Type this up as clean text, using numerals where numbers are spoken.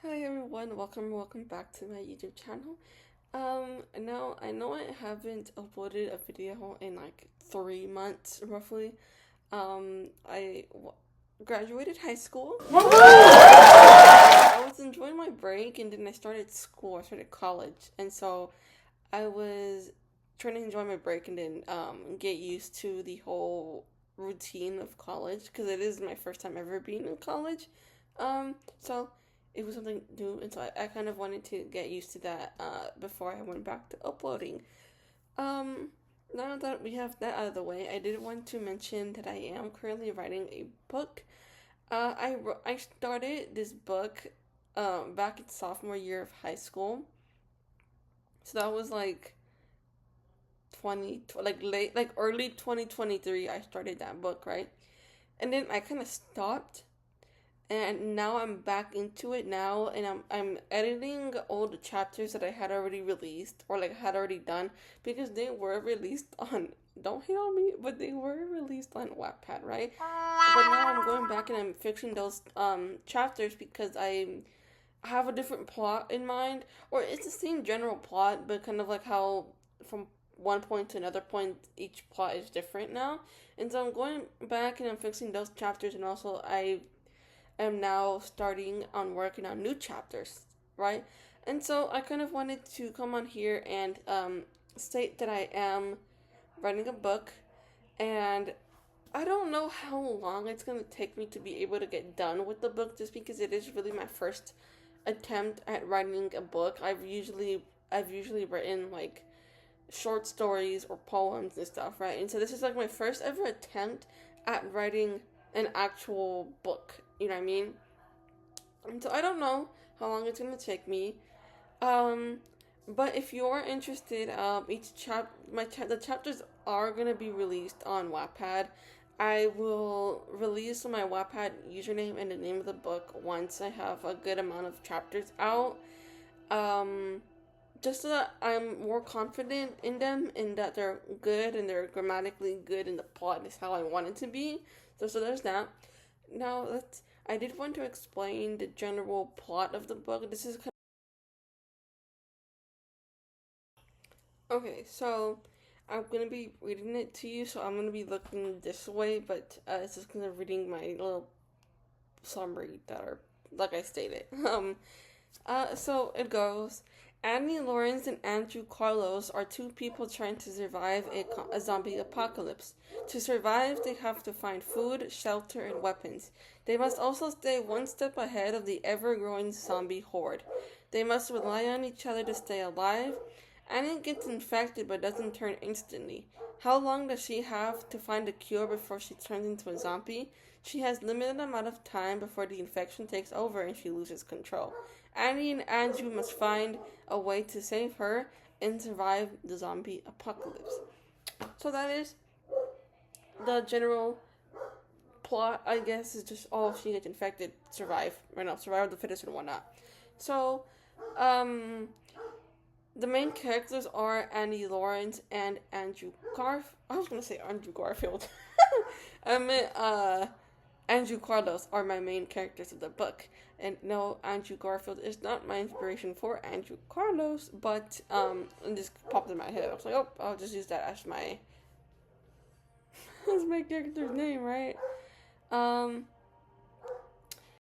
Hi everyone, welcome back to my YouTube channel. Now I know I haven't uploaded a video in like 3 months roughly. I graduated high school. I was enjoying my break and then I started school. I started college, and so I was trying to enjoy my break and then get used to the whole routine of college because it is my first time ever being in college. So it was something new, and so I kind of wanted to get used to that before I went back to uploading. Um, Now that we have that out of the way, I did want to mention that I am currently writing a book. I started this book back in sophomore year of high school, so that was like early 2023. I started that book, right? And then I kind of stopped, and now I'm back into it now, and I'm editing all the chapters that I had already released or like had already done because they were released on, don't hate on me, but they were released on Wattpad, right? But now I'm going back and I'm fixing those chapters because I have a different plot in mind, or it's the same general plot, but kind of like how from one point to another point each plot is different now. And so I'm going back and I'm fixing those chapters, and also I am now starting on working on new chapters, right? And so I kind of wanted to come on here and state that I am writing a book, and I don't know how long it's going to take me to be able to get done with the book, just because it is really my first attempt at writing a book. I've usually written like short stories or poems and stuff, right? And so this is like my first ever attempt at writing an actual book. You know what I mean? And so I don't know how long it's gonna take me. Um, but if you're interested, the chapters are gonna be released on Wattpad. I will release my Wattpad username and the name of the book once I have a good amount of chapters out. Um, just so that I'm more confident in them and that they're good and they're grammatically good and the plot is how I want it to be. So there's that. Now let's. I did want to explain the general plot of the book. This is kind of, okay. So I'm gonna be reading it to you. So I'm gonna be looking this way, but it's just kind of reading my little summary that are like I stated. So it goes. Annie Lawrence and Andrew Carlos are two people trying to survive a zombie apocalypse. To survive, they have to find food, shelter, and weapons. They must also stay one step ahead of the ever growing zombie horde. They must rely on each other to stay alive. Annie gets infected but doesn't turn instantly. How long does she have to find a cure before she turns into a zombie? She has limited amount of time before the infection takes over and she loses control. Annie and Andrew must find a way to save her and survive the zombie apocalypse. So that is the general plot, I guess, is just, oh, she gets infected, survive, right now, survival of the fittest and whatnot. So, um, the main characters are Annie Lawrence and Andrew Garf. I was gonna say Andrew Garfield. I meant Andrew Carlos are my main characters of the book. And no, Andrew Garfield is not my inspiration for Andrew Carlos, but it just popped in my head. I was like, oh, I'll just use that as my as my character's name, right?